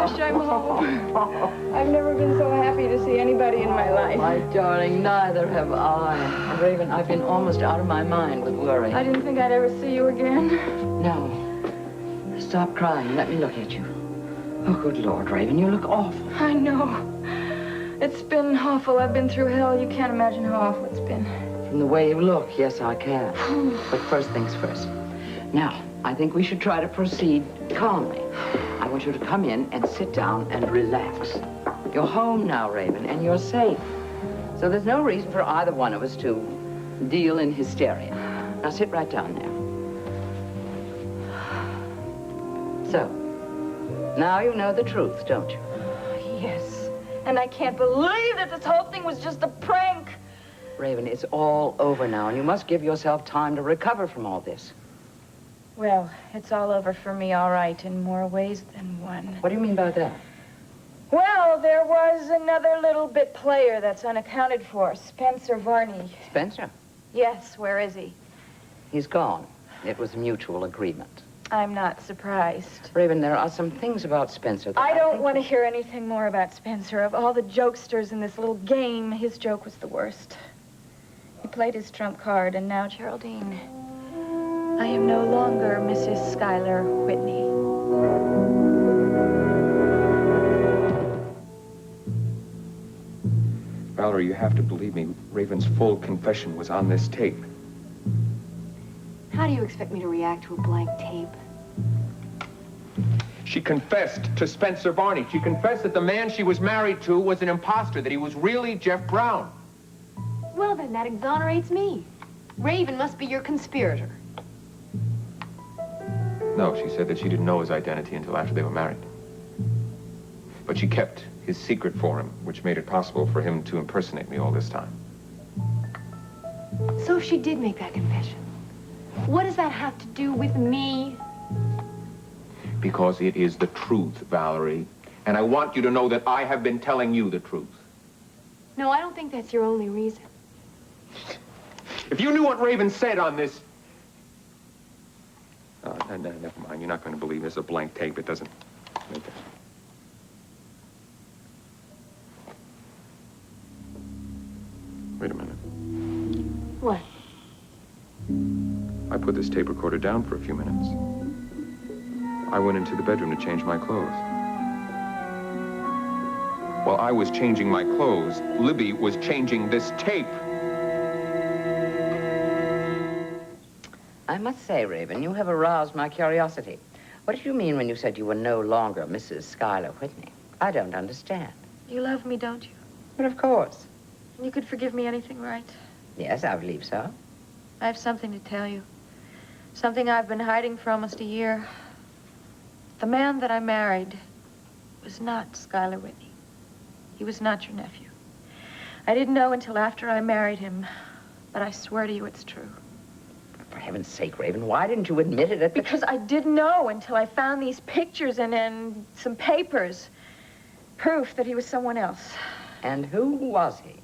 gosh, I'm home. I've never been so happy to see anybody in my life. My darling, neither have I. And Raven, I've been almost out of my mind with worry. I didn't think I'd ever see you again. No. Stop crying. Let me look at you. Oh, good Lord, Raven, you look awful. I know. It's been awful. I've been through hell. You can't imagine how awful it's been. From the way you look, yes, I can. But first things first. Now, I think we should try to proceed calmly. I want you to come in and sit down and relax. You're home now, Raven, and you're safe. So there's no reason for either one of us to deal in hysteria. Now sit right down there. So, now you know the truth, don't you? Yes. And I can't believe that this whole thing was just a prank. Raven, it's all over now, and you must give yourself time to recover from all this. Well, it's all over for me, all right, in more ways than one. What do you mean by that? Well, there was another little bit player that's unaccounted for, Spenser Varney. Spenser? Yes, where is he? He's gone. It was a mutual agreement. I'm not surprised. Raven, there are some things about Spenser that I don't want to hear anything more about Spenser. Of all the jokesters in this little game, his joke was the worst. He played his trump card, and now, Geraldine, I am no longer Mrs. Schuyler Whitney. Valerie, you have to believe me. Raven's full confession was on this tape. How do you expect me to react to a blank tape? She confessed to Spenser Varney. She confessed that the man she was married to was an imposter, that he was really Jeff Brown. Well, then that exonerates me. Raven must be your conspirator. No, she said that she didn't know his identity until after they were married. But she kept his secret for him, which made it possible for him to impersonate me all this time. So she did make that confession. What does that have to do with me? Because it is the truth, Valerie. And I want you to know that I have been telling you the truth. No, I don't think that's your only reason. If you knew what Raven said on this... No, never mind. You're not going to believe this. A blank tape. It doesn't make it. Wait a minute. What? I put this tape recorder down for a few minutes. I went into the bedroom to change my clothes. While I was changing my clothes, Libby was changing this tape. I must say, Raven, you have aroused my curiosity. What did you mean when you said you were no longer Mrs. Schuyler Whitney? I don't understand. You love me, don't you? But of course. You could forgive me anything, right? Yes, I believe so. I have something to tell you. Something I've been hiding for almost a year. The man that I married was not Schuyler Whitney. He was not your nephew. I didn't know until after I married him, but I swear to you it's true. For heaven's sake, Raven, why didn't you admit it at the... Because I didn't know until I found these pictures and some papers. Proof that he was someone else. And who was he?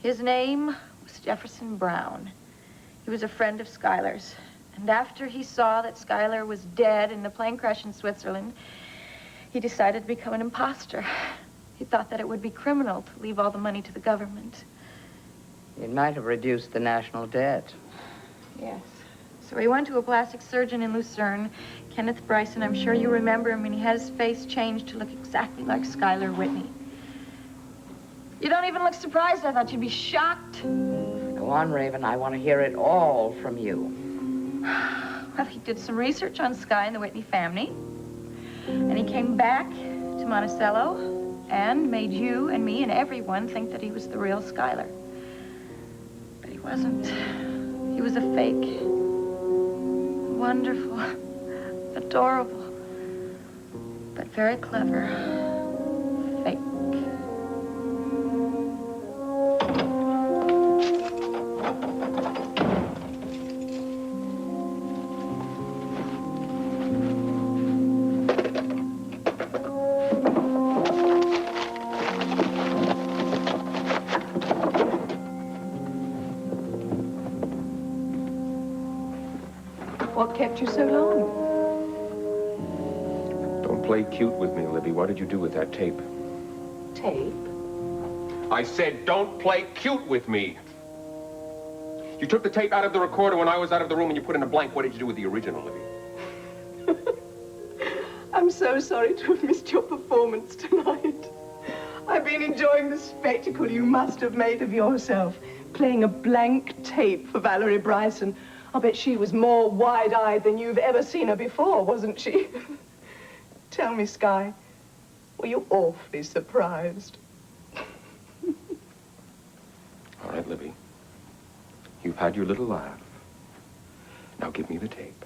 His name was Jefferson Brown. He was a friend of Schuyler's. And after he saw that Schuyler was dead in the plane crash in Switzerland, he decided to become an imposter. He thought that it would be criminal to leave all the money to the government. It might have reduced the national debt. Yes. So he went to a plastic surgeon in Lucerne, Kenneth Bryson. I'm sure you remember him, and he had his face changed to look exactly like Schuyler Whitney. You don't even look surprised. I thought you'd be shocked. Go on, Raven. I want to hear it all from you. Well, he did some research on Sky and the Whitney family. And he came back to Monticello and made you and me and everyone think that he was the real Schuyler. But he wasn't. He was a fake. Wonderful. Adorable. But very clever. Fake. What kept you so long? Don't play cute with me, Libby. What did you do with that tape? Tape? I said, don't play cute with me. You took the tape out of the recorder when I was out of the room and you put in a blank. What did you do with the original, Libby? I'm so sorry to have missed your performance tonight. I've been enjoying the spectacle you must have made of yourself, playing a blank tape for Valerie Bryson. I'll bet she was more wide-eyed than you've ever seen her before, wasn't she? Tell me, Sky, were you awfully surprised? All right, Libby. You've had your little laugh. Now give me the tape.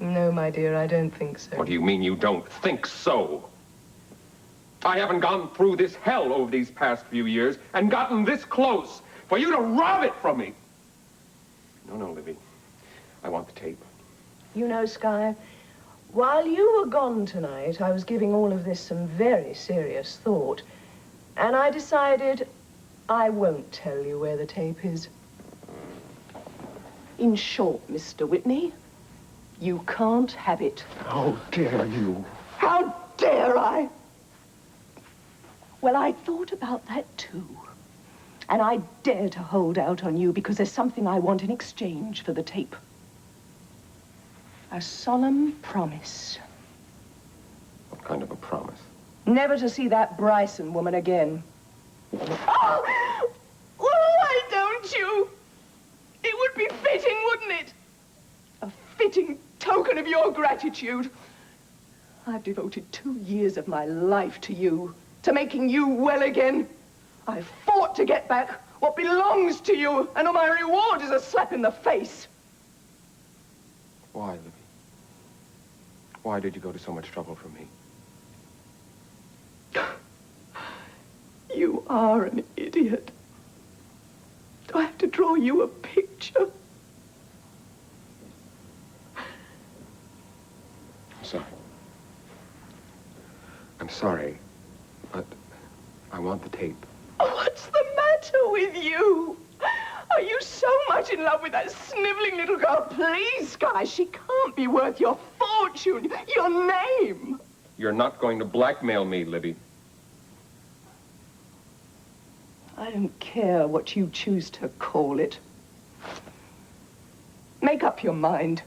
No, my dear, I don't think so. What do you mean you don't think so? I haven't gone through this hell over these past few years and gotten this close for you to rob it from me. No, Libby. I want the tape. You know, Sky, while you were gone tonight, I was giving all of this some very serious thought. And I decided I won't tell you where the tape is. In short, Mr. Whitney, you can't have it. How dare you? How dare I? Well, I thought about that too. And I dare to hold out on you because there's something I want in exchange for the tape. A solemn promise. What kind of a promise? Never to see that Bryson woman again. Oh! Why don't you? It would be fitting, wouldn't it? A fitting token of your gratitude. I've devoted 2 years of my life to you, to making you well again. I've fought to get back what belongs to you, and my reward is a slap in the face. Why, Libby? Why did you go to so much trouble for me? You are an idiot. Do I have to draw you a picture? I'm sorry, but I want the tape. What's the matter with you? Are you so much in love with that sniveling little girl? Please, Sky, she can't be worth your fortune, your name. You're not going to blackmail me, Libby. I don't care what you choose to call it. Make up your mind.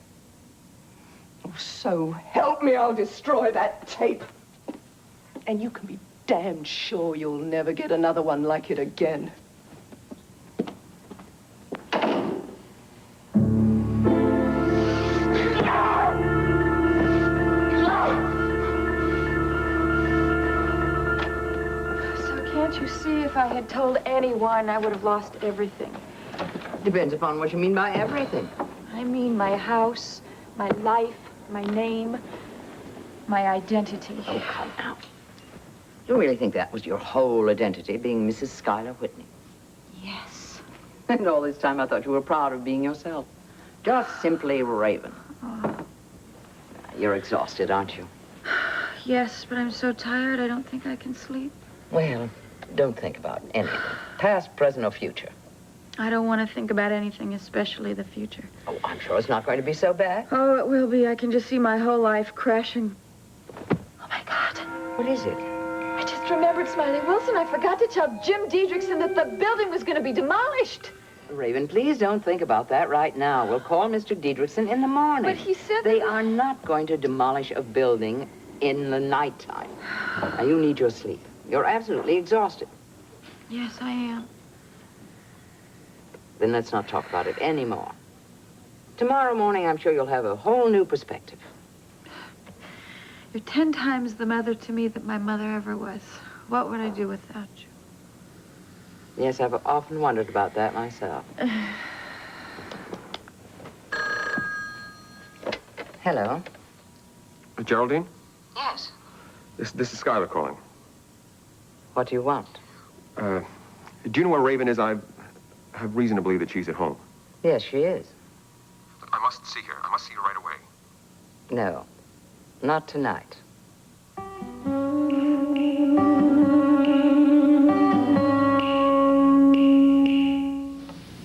Oh, so help me, I'll destroy that tape. And you can be damned sure you'll never get another one like it again. Can't you see, if I had told anyone, I would have lost everything? Depends upon what you mean by everything. I mean my house, my life, my name, my identity. Oh, come now. You really think that was your whole identity, being Mrs. Schuyler Whitney? Yes. And all this time I thought you were proud of being yourself. Just simply Raven. Oh. You're exhausted, aren't you? Yes, but I'm so tired I don't think I can sleep. Well, don't think about anything. Past, present, or future. I don't want to think about anything, especially the future. Oh, I'm sure it's not going to be so bad. Oh, it will be. I can just see my whole life crashing. Oh, my God. What is it? I just remembered Smiley Wilson. I forgot to tell Jim Diedrichson that the building was going to be demolished. Raven, please don't think about that right now. We'll call Mr. Diedrichson in the morning. But he said they are not going to demolish a building in the nighttime. Now, you need your sleep. You're absolutely exhausted. Yes, I am. Then let's not talk about it anymore. Tomorrow morning, I'm sure you'll have a whole new perspective. You're 10 times the mother to me that my mother ever was. What would I do without you? Yes, I've often wondered about that myself. Hello? Geraldine? Yes. This is Schuyler calling. What do you want? Do you know where Raven is? I have reason to believe that she's at home. Yes, she is. I must see her. I must see her right away. No, not tonight.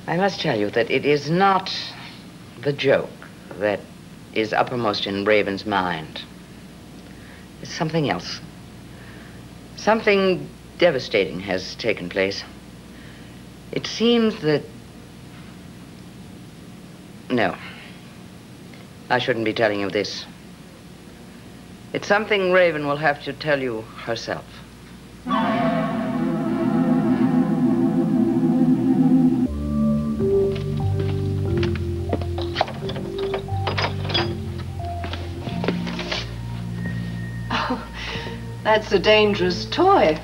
I must tell you that it is not the joke that is uppermost in Raven's mind. It's something else. Something devastating has taken place. It seems that... No. I shouldn't be telling you this. It's something Raven will have to tell you herself. Oh, that's a dangerous toy.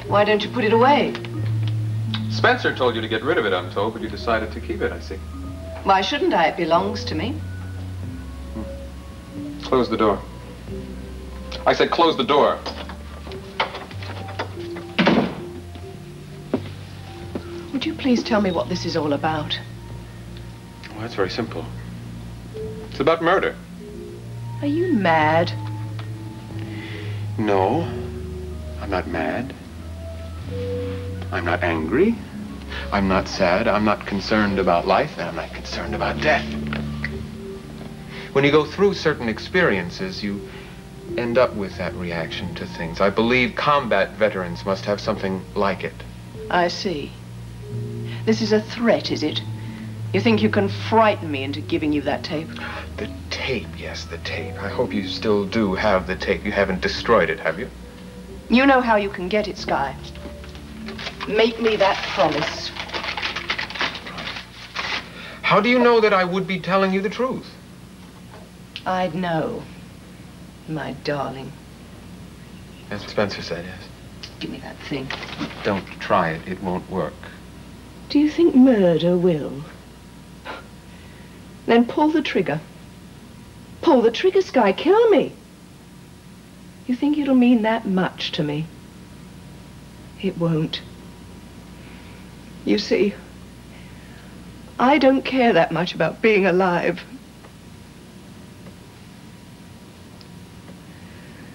Why don't you put it away? Spenser told you to get rid of it, I'm told, but you decided to keep it, I see. Why shouldn't I? It belongs to me. Close the door. I said close the door. Would you please tell me what this is all about? Well, that's very simple. It's about murder. Are you mad? No, I'm not mad. I'm not angry. I'm not sad. I'm not concerned about life, and I'm not concerned about death. When you go through certain experiences, you end up with that reaction to things. I believe combat veterans must have something like it. I see. This is a threat, is it? You think you can frighten me into giving you that tape? The tape, yes, the tape. I hope you still do have the tape. You haven't destroyed it, have you? You know how you can get it, Sky. Make me that promise. How do you know that I would be telling you the truth? I'd know, my darling. As Spenser said, yes. Give me that thing. Don't try it. It won't work. Do you think murder will? Then pull the trigger. Pull the trigger, Sky. Kill me. You think it'll mean that much to me? It won't. You see, I don't care that much about being alive.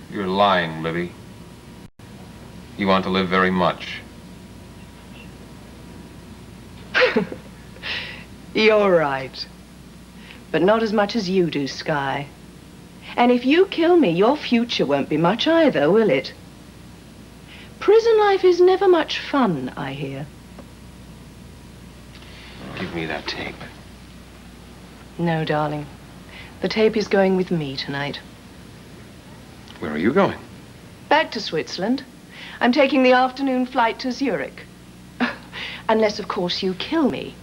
You're lying, Libby. You want to live very much. You're right. But not as much as you do, Sky. And if you kill me, your future won't be much either, will it? Prison life is never much fun, I hear. Give me that tape. No, darling. The tape is going with me tonight. Where are you going? Back to Switzerland. I'm taking the afternoon flight to Zurich. Unless, of course, you kill me.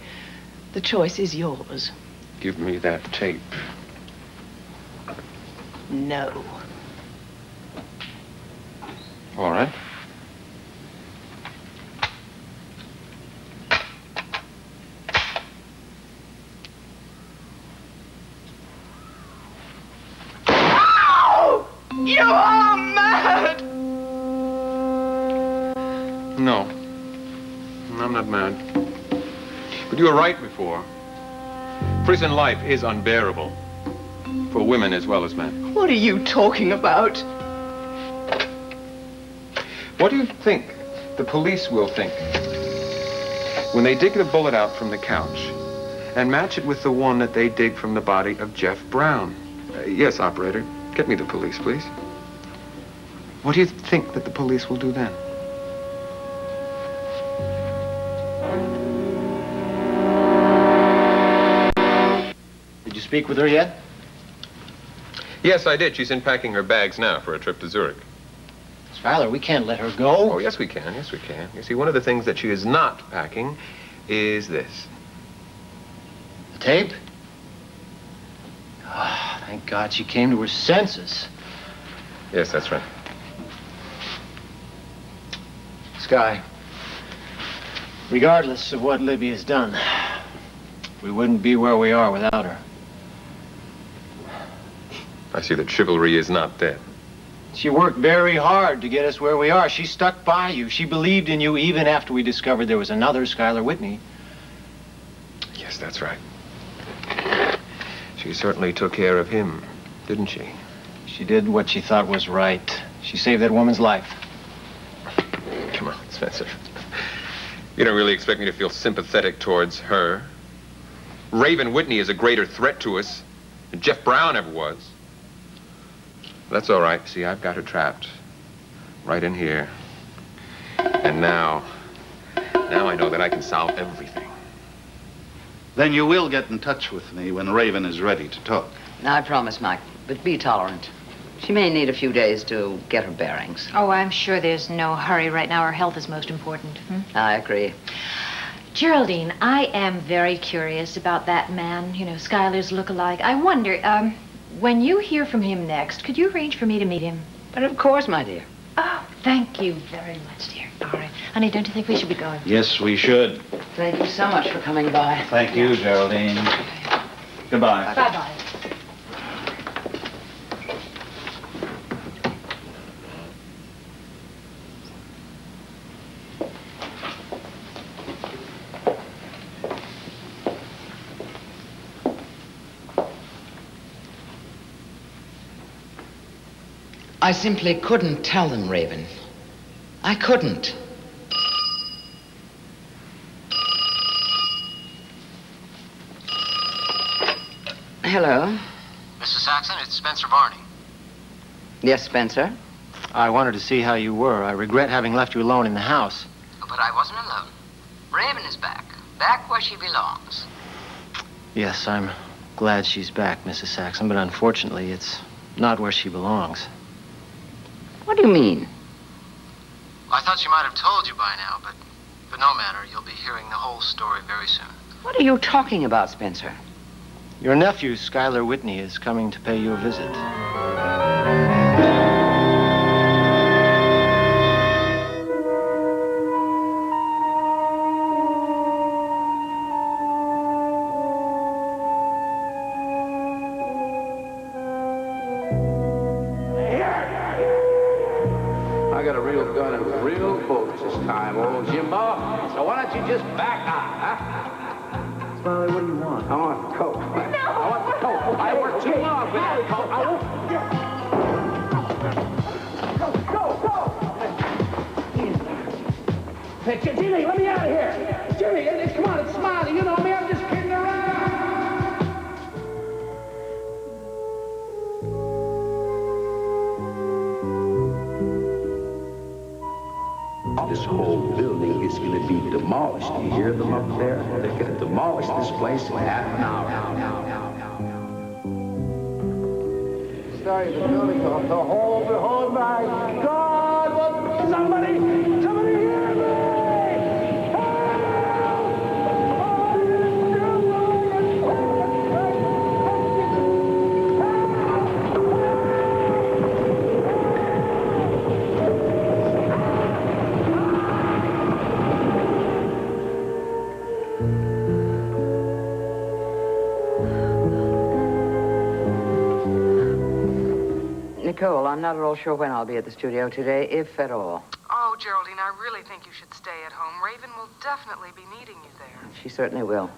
The choice is yours. Give me that tape. No. All right. You are mad! No. I'm not mad. But you were right before. Prison life is unbearable. For women as well as men. What are you talking about? What do you think the police will think when they dig the bullet out from the couch and match it with the one that they dig from the body of Jeff Brown? Yes, operator. Get me the police, please. What do you think that the police will do then? Did you speak with her yet? Yes, I did. She's in packing her bags now for a trip to Zurich. Skylar, we can't let her go. Oh, yes, we can. Yes, we can. You see, one of the things that she is not packing is this. The tape? Ah, thank God she came to her senses. Yes, that's right. Sky, regardless of what Libby has done, we wouldn't be where we are without her. I see that chivalry is not dead. She worked very hard to get us where we are. She stuck by you. She believed in you even after we discovered there was another Skylar Whitney. Yes, that's right. She certainly took care of him, didn't she? She did what she thought was right. She saved that woman's life. Come on, Spenser. You don't really expect me to feel sympathetic towards her. Raven Whitney is a greater threat to us than Jeff Brown ever was. That's all right. See, I've got her trapped. Right in here. And now I know that I can solve everything. Then you will get in touch with me when Raven is ready to talk. I promise, Mike, but be tolerant. She may need a few days to get her bearings. Oh, I'm sure there's no hurry right now. Her health is most important. I agree. Geraldine, I am very curious about that man, Skylar's look-alike. I wonder, when you hear from him next, could you arrange for me to meet him? But of course, my dear. Oh, thank you very much, dear. All right. Honey, don't you think we should be going? Yes, we should. Thank you so much for coming by. Thank you, Geraldine. Goodbye. Bye-bye. I simply couldn't tell them, Raven. I couldn't. Hello? Mrs. Saxon, it's Spenser Barney. Yes, Spencer? I wanted to see how you were. I regret having left you alone in the house. But I wasn't alone. Raven is back. Back where she belongs. Yes, I'm glad she's back, Mrs. Saxon, but unfortunately, it's not where she belongs. What do you mean? I thought she might have told you by now, but no matter. You'll be hearing the whole story very soon. What are you talking about, Spencer? Your nephew, Skylar Whitney, is coming to pay you a visit. I got a real gun and real bullets this time, old Jimbo. So why don't you just back out, huh? Smiley, what do you want? I want the coat. No! I want the coat. I worked too long for that coat. I won't. Go! Hey, Jimmy, let me out of here. Jimmy, come on, it's Smiley. You know me, I'm just kidding around. This whole building is going to be demolished. You hear them up there? They're going to demolish this place in half an hour. Sorry, the building, the whole, my God! Somebody hear me! Nicole, I'm not at all sure when I'll be at the studio today, if at all. Oh, Geraldine, I really think you should stay at home. Raven will definitely be needing you there. She certainly will.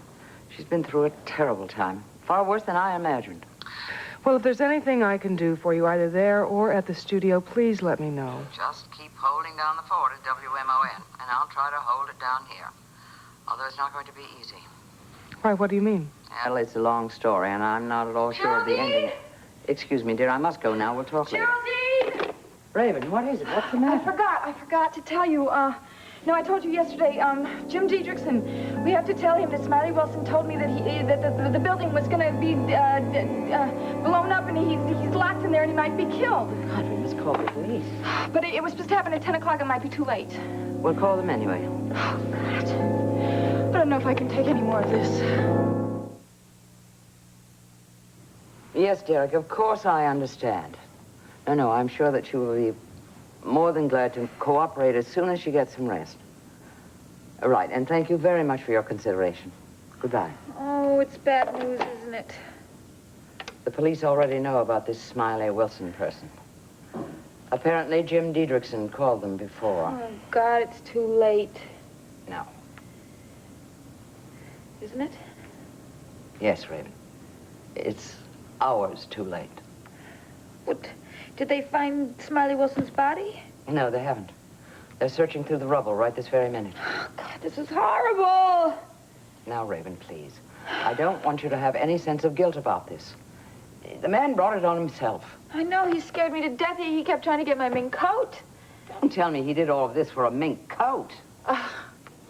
She's been through a terrible time. Far worse than I imagined. Well, if there's anything I can do for you, either there or at the studio, please let me know. Just keep holding down the fort at WMON, and I'll try to hold it down here. Although it's not going to be easy. Why, what do you mean? Well, it's a long story, and I'm not at all sure of the ending. Excuse me, dear, I must go now. We'll talk later. Geraldine! Raven, what is it? What's the matter? I forgot to tell you, no, I told you yesterday, Jim Diedrichson, we have to tell him that Smiley Wilson told me that the building was gonna be, blown up and he's locked in there and he might be killed. God, we must call the police. But it was supposed to happen at 10 o'clock, it might be too late. We'll call them anyway. Oh, God. I don't know if I can take any more of this. Yes, Derek, of course I understand. No, I'm sure that she will be more than glad to cooperate as soon as she gets some rest. Right, and thank you very much for your consideration. Goodbye. Oh, it's bad news, isn't it? The police already know about this Smiley Wilson person. Apparently, Jim Diedrichson called them before. Oh, God, it's too late. No. Isn't it? Yes, Raven. It's hours too late. What? Did they find Smiley Wilson's body? No, they haven't. They're searching through the rubble right this very minute. Oh, God, this is horrible. Now, Raven, please. I don't want you to have any sense of guilt about this. The man brought it on himself. I know, he scared me to death. He kept trying to get my mink coat. Don't tell me he did all of this for a mink coat.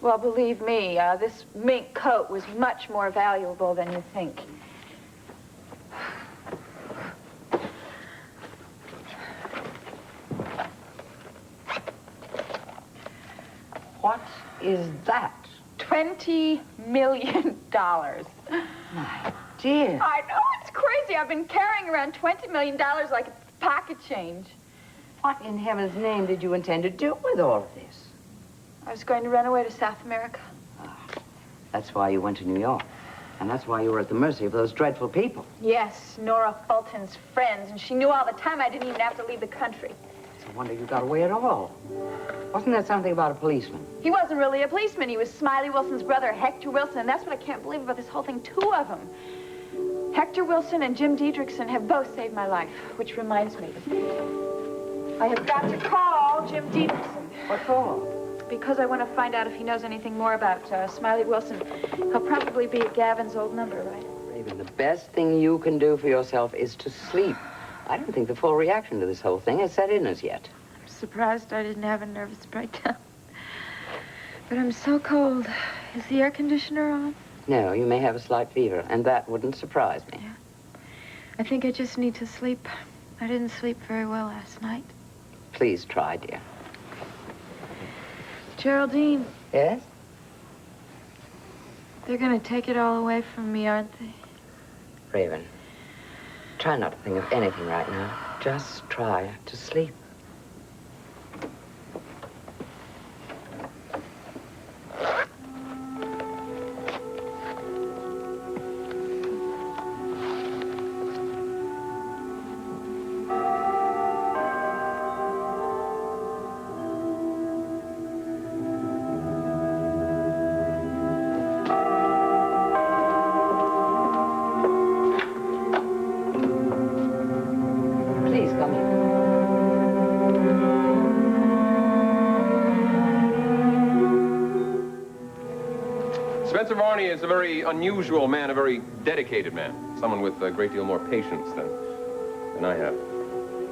Well, believe me, this mink coat was much more valuable than you think. What is that? $20 million. My dear. I know, it's crazy. I've been carrying around $20 million like it's pocket change. What in heaven's name did you intend to do with all of this? I was going to run away to South America. That's why you went to New York. And that's why you were at the mercy of those dreadful people. Yes, Nora Fulton's friends, and she knew all the time I didn't even have to leave the country. It's a wonder you got away at all. Wasn't there something about a policeman? He wasn't really a policeman. He was Smiley Wilson's brother, Hector Wilson, and that's what I can't believe about this whole thing. Two of them. Hector Wilson and Jim Diedrichson have both saved my life, which reminds me. I have got to call Jim Diedrichson. What for? Because I want to find out if he knows anything more about Smiley Wilson. He'll probably be at Gavin's old number, right? Raven, the best thing you can do for yourself is to sleep. I don't think the full reaction to this whole thing has set in as yet. I'm surprised I didn't have a nervous breakdown. But I'm so cold. Is the air conditioner on? No, you may have a slight fever, and that wouldn't surprise me. Yeah. I think I just need to sleep. I didn't sleep very well last night. Please try, dear. Geraldine. Yes? They're gonna take it all away from me, aren't they? Raven, try not to think of anything right now. Just try to sleep. Spenser Varney is a very unusual man, a very dedicated man. Someone with a great deal more patience than I have.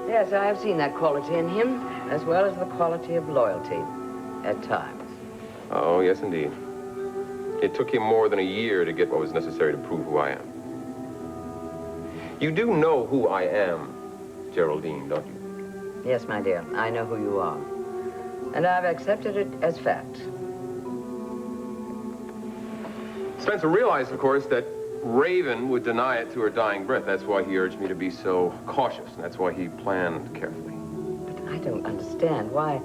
Yes, I have seen that quality in him, as well as the quality of loyalty, at times. Oh, yes, indeed. It took him more than a year to get what was necessary to prove who I am. You do know who I am, Geraldine, don't you? Yes, my dear, I know who you are. And I've accepted it as fact. Spenser realized, of course, that Raven would deny it to her dying breath. That's why he urged me to be so cautious, and that's why he planned carefully. But I don't understand why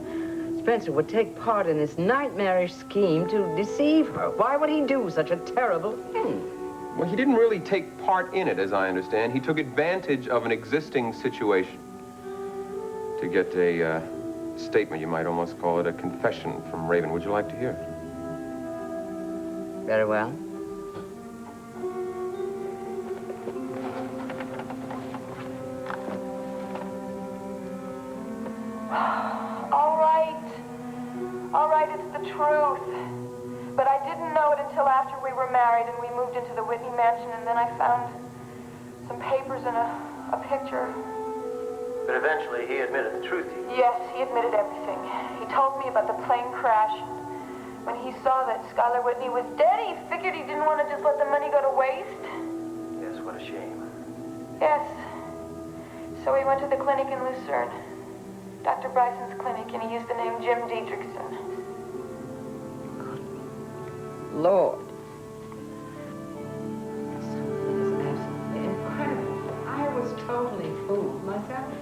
Spenser would take part in this nightmarish scheme to deceive her. Why would he do such a terrible thing? Well, he didn't really take part in it, as I understand. He took advantage of an existing situation to get a statement. You might almost call it a confession from Raven. Would you like to hear it? Very well. All right, it's the truth. But I didn't know it until after we were married and we moved into the Whitney Mansion, and then I found some papers and a picture. But eventually he admitted the truth to you. Yes, he admitted everything. He told me about the plane crash. When he saw that Skylar Whitney was dead, he figured he didn't want to just let the money go to waste. Yes, what a shame. Yes. So he went to the clinic in Lucerne, Dr. Bryson's clinic, and he used the name Jim Diedrichson. Lord. Something is absolutely incredible. I was totally fooled myself.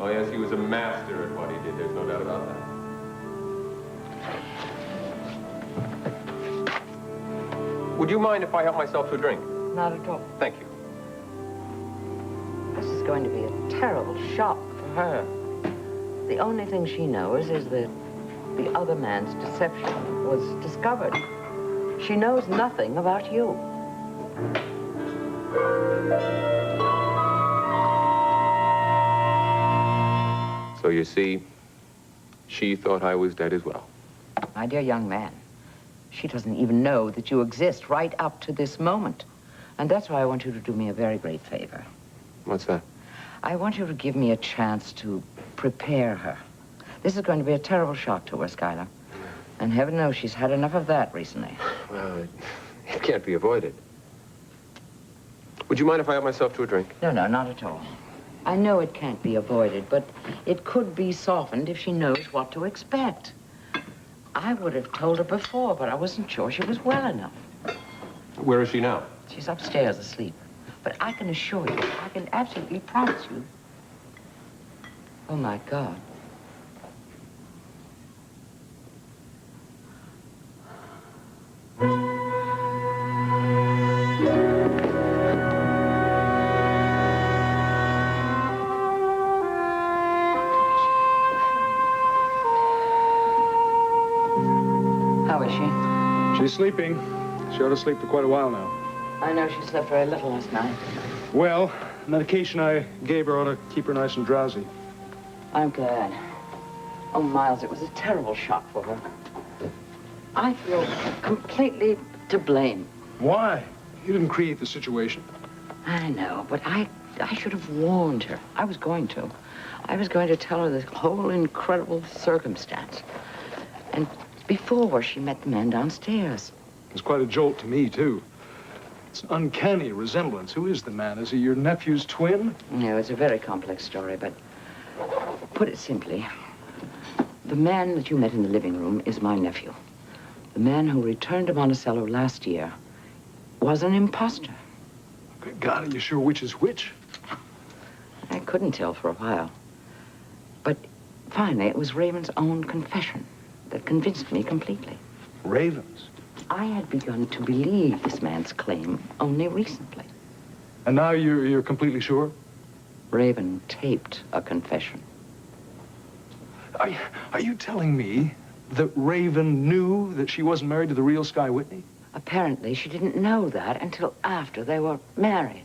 Oh, yes, he was a master at what he did. There's no doubt about that. Would you mind if I help myself to a drink? Not at all. Thank you. This is going to be a terrible shock for her. The only thing she knows is that the other man's deception was discovered. She knows nothing about you. So you see, she thought I was dead as well. My dear young man, she doesn't even know that you exist right up to this moment. And that's why I want you to do me a very great favor. What's that? I want you to give me a chance to prepare her. This is going to be a terrible shock to her, Skylar. And heaven knows she's had enough of that recently. Well, it can't be avoided. Would you mind if I help myself to a drink? No, no, not at all. I know it can't be avoided, but it could be softened if she knows what to expect. I would have told her before, but I wasn't sure she was well enough. Where is she now? She's upstairs asleep. But I can assure you, I can absolutely promise you. Oh, my God. How is she? She's sleeping. She ought to sleep for quite a while now. I know she slept very little last night. Well, medication I gave her ought to keep her nice and drowsy. I'm glad. Oh, Miles, it was a terrible shock for her. I feel completely to blame. Why? You didn't create the situation. I know, but I should have warned her. I was going to. I was going to tell her the whole incredible circumstance. And before she met the man downstairs. It was quite a jolt to me, too. It's an uncanny resemblance. Who is the man? Is he your nephew's twin? No, it's a very complex story, but put it simply, the man that you met in the living room is my nephew. The man who returned to Monticello last year was an imposter. Good God, are you sure which is which? I couldn't tell for a while. But finally, it was Raven's own confession that convinced me completely. Raven's? I had begun to believe this man's claim only recently. And now you're completely sure? Raven taped a confession. Are you telling me that Raven knew that she wasn't married to the real Sky Whitney? Apparently, she didn't know that until after they were married.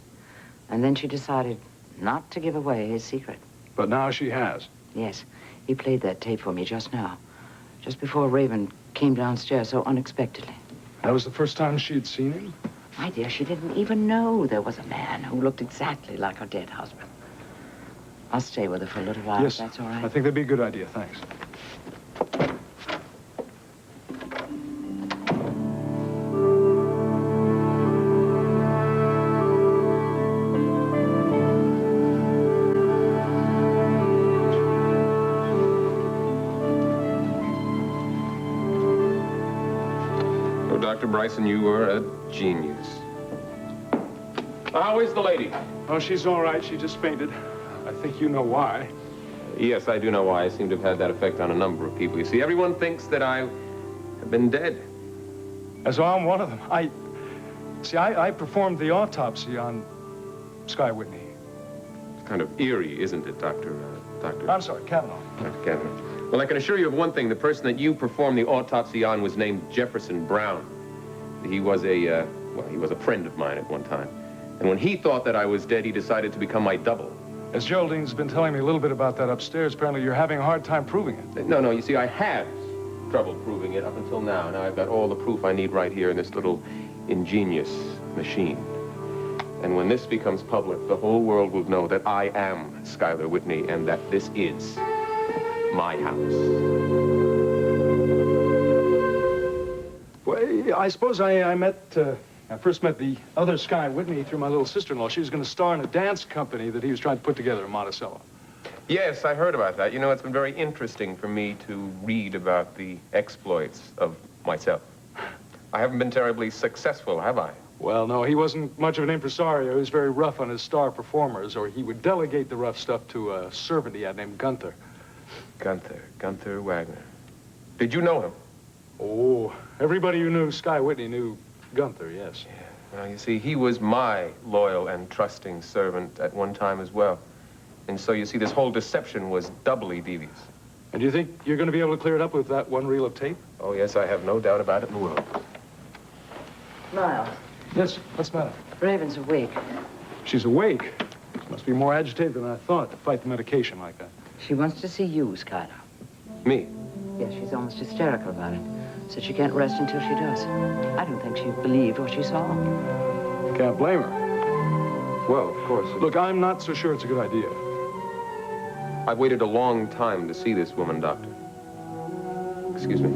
And then she decided not to give away his secret. But now she has. Yes. He played that tape for me just now. Just before Raven came downstairs so unexpectedly. That was the first time she had seen him? My dear, she didn't even know there was a man who looked exactly like her dead husband. I'll stay with her for a little while, yes, if that's all right. I think that'd be a good idea, thanks. Dr. Bryson, you are a genius. How is the lady? Oh, she's all right. She just fainted. I think you know why. Yes, I do know why. I seem to have had that effect on a number of people. You see, everyone thinks that I have been dead. As I'm one of them. I performed the autopsy on Sky Whitney. It's kind of eerie, isn't it, Doctor? I'm sorry, Kavanaugh. Dr. Kavanaugh. Well, I can assure you of one thing. The person that you performed the autopsy on was named Jefferson Brown. He was he was a friend of mine at one time. And when he thought that I was dead, he decided to become my double. As Geraldine's been telling me a little bit about that upstairs, apparently you're having a hard time proving it. No, you see, I had trouble proving it up until now. Now I've got all the proof I need right here in this little ingenious machine. And when this becomes public, the whole world will know that I am Skylar Whitney and that this is my house. Well, I suppose I first met the other Sky Whitney through my little sister-in-law. She was going to star in a dance company that he was trying to put together in Monticello. Yes, I heard about that. You know, it's been very interesting for me to read about the exploits of myself. I haven't been terribly successful, have I? Well, no, he wasn't much of an impresario. He was very rough on his star performers, or he would delegate the rough stuff to a servant he had named Gunther. Gunther Wagner. Did you know him? Oh, everybody who knew Sky Whitney knew Gunther, yes. Yeah. Well, you see, he was my loyal and trusting servant at one time as well. And so, you see, this whole deception was doubly devious. And do you think you're going to be able to clear it up with that one reel of tape? Oh, yes, I have no doubt about it in the world. Miles. Yes, what's the matter? Raven's awake. She's awake? She must be more agitated than I thought to fight the medication like that. She wants to see you, Skylar. Me? Yes, she's almost hysterical about it. Said she can't rest until she does. I don't think she believed what she saw. Can't blame her. Well, of course. Look, I'm not so sure it's a good idea. I've waited a long time to see this woman, Doctor. Excuse me.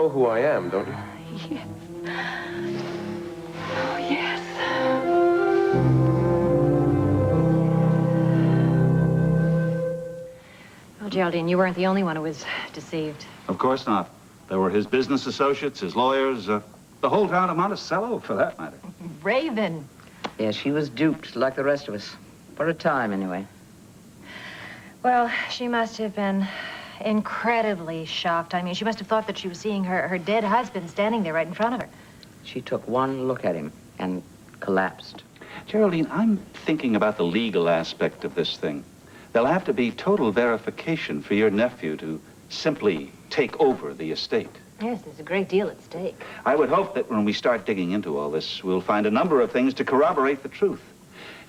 Who I am, don't you? Yes. Oh, yes. Well, Geraldine, you weren't the only one who was deceived. Of course not. There were his business associates, his lawyers, the whole town of Monticello, for that matter. Raven. Yeah, she was duped, like the rest of us. For a time, anyway. Well, she must have been incredibly shocked. I mean, she must have thought that she was seeing her dead husband standing there right in front of her. She took one look at him and collapsed. Geraldine, I'm thinking about the legal aspect of this thing. There'll have to be total verification for your nephew to simply take over the estate. Yes, there's a great deal at stake. I would hope that when we start digging into all this, we'll find a number of things to corroborate the truth.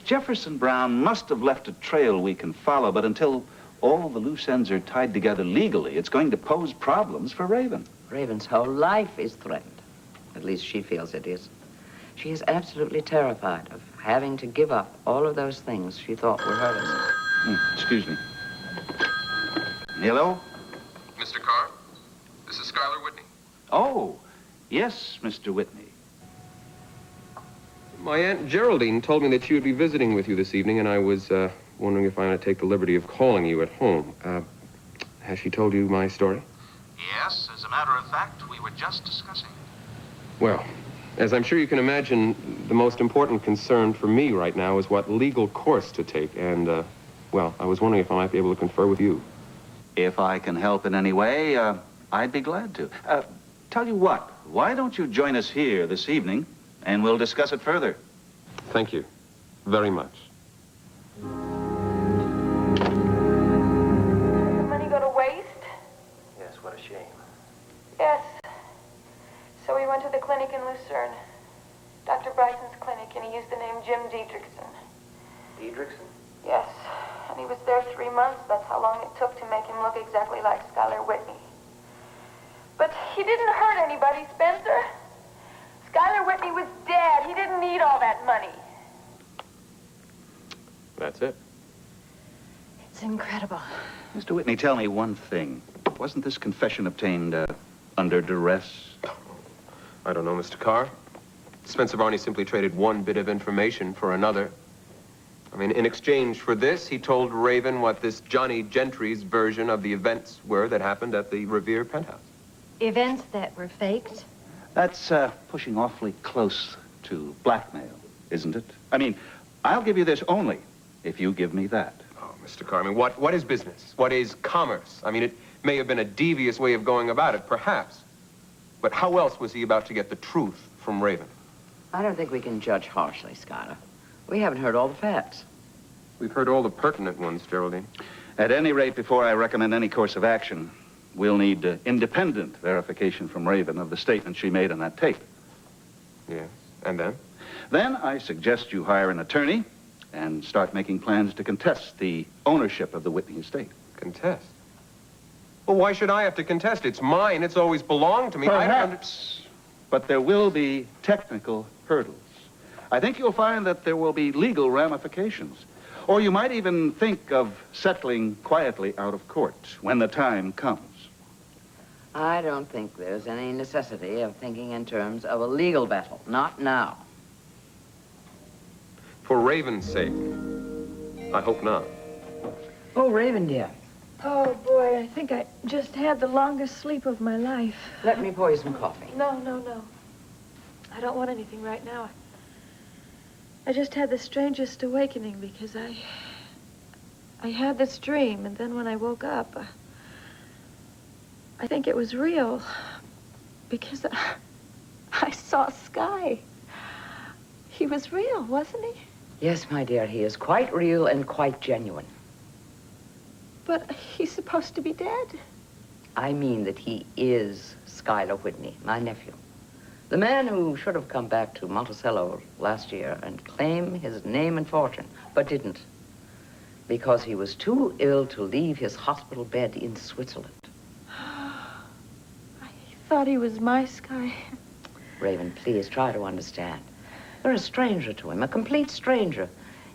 Jefferson Brown must have left a trail we can follow, but until all the loose ends are tied together legally, it's going to pose problems for Raven. Raven's whole life is threatened. At least she feels it is. She is absolutely terrified of having to give up all of those things she thought were hers. Excuse me. Hello? Mr. Carr, this is Skylar Whitney. Oh, yes, Mr. Whitney. My Aunt Geraldine told me that she would be visiting with you this evening, and I was wondering if I might take the liberty of calling you at home. Has she told you my story? Yes, as a matter of fact, we were just discussing. Well, as I'm sure you can imagine, the most important concern for me right now is what legal course to take, and, well, I was wondering if I might be able to confer with you. If I can help in any way, I'd be glad to. Tell you what, why don't you join us here this evening, and we'll discuss it further. Thank you very much. Yes, what a shame. Yes. So we went to the clinic in Lucerne. Dr. Bryson's clinic, and he used the name Jim Diedrichson. Diedrichson? Yes. And he was there 3 months. That's how long it took to make him look exactly like Skylar Whitney. But he didn't hurt anybody, Spenser. Skylar Whitney was dead. He didn't need all that money. That's it. It's incredible. Mr. Whitney, tell me one thing. Wasn't this confession obtained under duress? I don't know, Mr. Carr. Spenser Varney simply traded one bit of information for another. I mean, in exchange for this, he told Raven what this Johnny Gentry's version of the events were that happened at the Revere penthouse. Events that were faked? That's pushing awfully close to blackmail, isn't it? I mean, I'll give you this only if you give me that. Oh, Mr. Carr, I mean, what is business? What is commerce? I mean, it may have been a devious way of going about it, perhaps. But how else was he about to get the truth from Raven? I don't think we can judge harshly, Skylar. We haven't heard all the facts. We've heard all the pertinent ones, Geraldine. At any rate, before I recommend any course of action, we'll need independent verification from Raven of the statement she made on that tape. Yes, and then? Then I suggest you hire an attorney and start making plans to contest the ownership of the Whitney estate. Contest? Well, why should I have to contest? It's mine. It's always belonged to me. Perhaps, but there will be technical hurdles. I think you'll find that there will be legal ramifications. Or you might even think of settling quietly out of court when the time comes. I don't think there's any necessity of thinking in terms of a legal battle. Not now. For Raven's sake, I hope not. Oh, Raven, dear. Oh, boy, I think I just had the longest sleep of my life. Let me pour you some coffee. No, no, no. I don't want anything right now. I just had the strangest awakening because I had this dream, and then when I woke up, I think it was real. Because I saw Sky. He was real, wasn't he? Yes, my dear, he is quite real and quite genuine. But he's supposed to be dead. I mean that he is Schuyler Whitney, my nephew. The man who should have come back to Monticello last year and claim his name and fortune, but didn't. Because he was too ill to leave his hospital bed in Switzerland. I thought he was my Sky. Raven, please try to understand. You're a stranger to him, a complete stranger.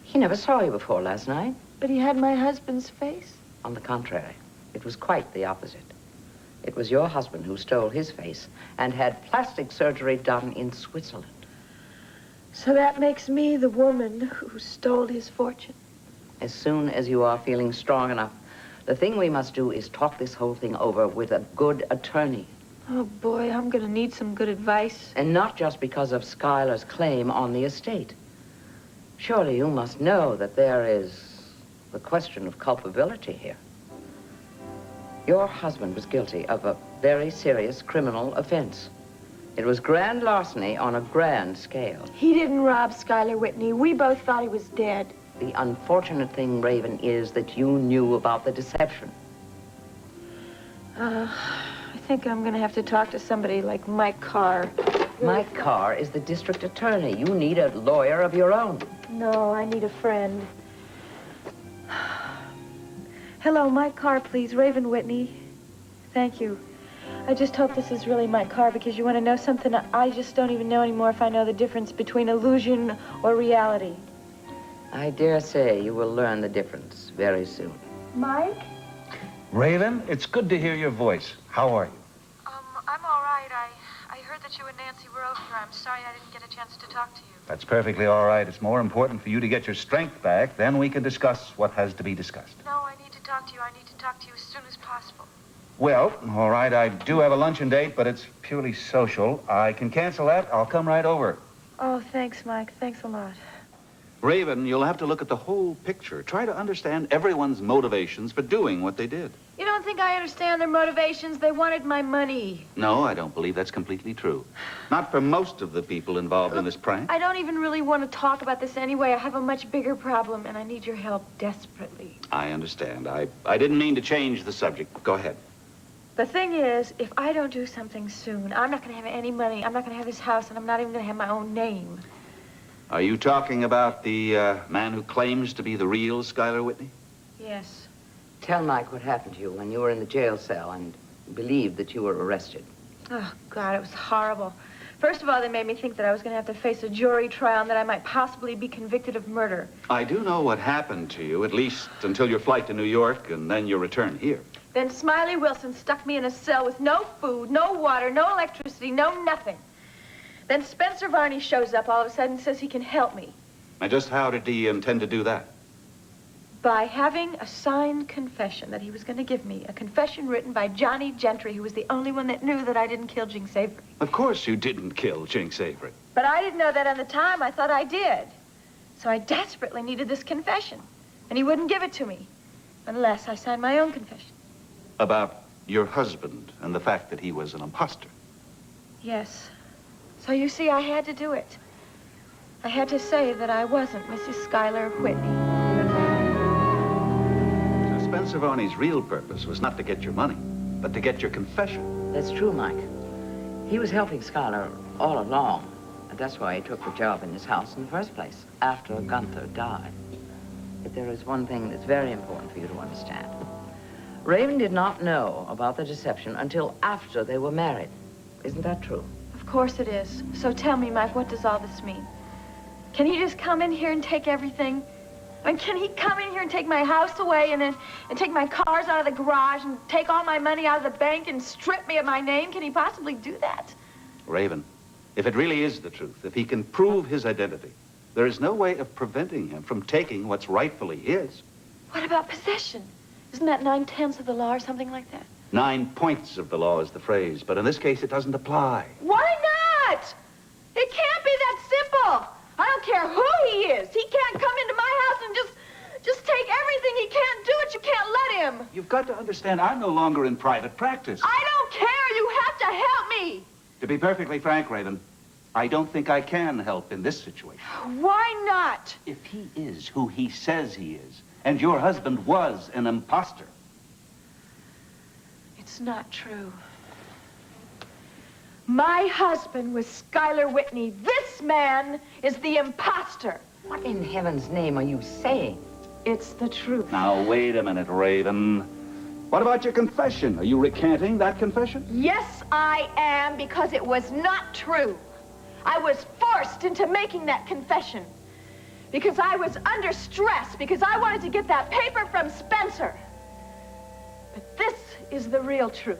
He never saw you before last night. But he had my husband's face. On the contrary, it was quite the opposite. It was your husband who stole his face and had plastic surgery done in Switzerland. So that makes me the woman who stole his fortune. As soon as you are feeling strong enough, the thing we must do is talk this whole thing over with a good attorney. Oh, boy, I'm gonna need some good advice. And not just because of Schuyler's claim on the estate. Surely you must know that there is the question of culpability here. Your husband was guilty of a very serious criminal offense. It was grand larceny on a grand scale. He didn't rob Schuyler Whitney. We both thought he was dead. The unfortunate thing, Raven, is that you knew about the deception. I think I'm gonna have to talk to somebody like Mike Carr. Mike Carr is the district attorney. You need a lawyer of your own. No, I need a friend. Hello, Mike Carr, please. Raven Whitney. Thank you. I just hope this is really Mike Carr, because you want to know something? I just don't even know anymore if I know the difference between illusion or reality. I dare say you will learn the difference very soon. Mike? Raven, it's good to hear your voice. How are you? I'm all right. I heard that you and Nancy were over here. I'm sorry I didn't get a chance to talk to you. That's perfectly all right. It's more important for you to get your strength back. Then we can discuss what has to be discussed. No, I need to talk to you. I need to talk to you as soon as possible. Well, all right, I do have a luncheon date, but it's purely social. I can cancel that. I'll come right over. Oh, thanks, Mike. Thanks a lot. Raven, you'll have to look at the whole picture. Try to understand everyone's motivations for doing what they did. You don't think I understand their motivations? They wanted my money. No, I don't believe that's completely true. Not for most of the people involved in this prank. I don't even really want to talk about this anyway. I have a much bigger problem, and I need your help desperately. I understand. I didn't mean to change the subject. Go ahead. The thing is, if I don't do something soon, I'm not going to have any money. I'm not going to have this house, and I'm not even going to have my own name. Are you talking about the man who claims to be the real Schuyler Whitney? Yes. Tell Mike what happened to you when you were in the jail cell and believed that you were arrested. Oh, God, it was horrible. First of all, they made me think that I was going to have to face a jury trial and that I might possibly be convicted of murder. I do know what happened to you, at least until your flight to New York and then your return here. Then Smiley Wilson stuck me in a cell with no food, no water, no electricity, no nothing. Then Spenser Varney shows up all of a sudden and says he can help me. And just how did he intend to do that? By having a signed confession that he was going to give me, a confession written by Johnny Gentry, who was the only one that knew that I didn't kill Jinx Avery. Of course you didn't kill Jinx Avery. But I didn't know that at the time. I thought I did. So I desperately needed this confession. And he wouldn't give it to me unless I signed my own confession. About your husband and the fact that he was an imposter. Yes. So you see, I had to do it. I had to say that I wasn't Mrs. Schuyler Whitney. So Spenser Varney's real purpose was not to get your money, but to get your confession. That's true, Mike. He was helping Schuyler all along. And that's why he took the job in his house in the first place, after Gunther died. But there is one thing that's very important for you to understand. Raven did not know about the deception until after they were married. Isn't that true? Of course it is. So tell me, Mike, what does all this mean? Can he just come in here and take everything? And can he come in here and take my house away and take my cars out of the garage and take all my money out of the bank and strip me of my name? Can he possibly do that? Raven, if it really is the truth, if he can prove his identity, there is no way of preventing him from taking what's rightfully his. What about possession? Isn't that 9/10 of the law or something like that? 9 points of the law is the phrase, but in this case it doesn't apply. Why not? It can't be that simple. I don't care who he is. He can't come into my house and just Just take everything. He can't do it. You can't let him. You've got to understand, I'm no longer in private practice. I don't care. You have to help me. To be perfectly frank, Raven, I don't think I can help in this situation. Why not? If he is who he says he is, and your husband was an imposter. It's not true. My husband was Skylar Whitney. This man is the imposter. What in heaven's name are you saying? It's the truth. Now, wait a minute, Raven. What about your confession? Are you recanting that confession? Yes, I am, because it was not true. I was forced into making that confession. Because I was under stress, because I wanted to get that paper from Spenser. But this is the real truth.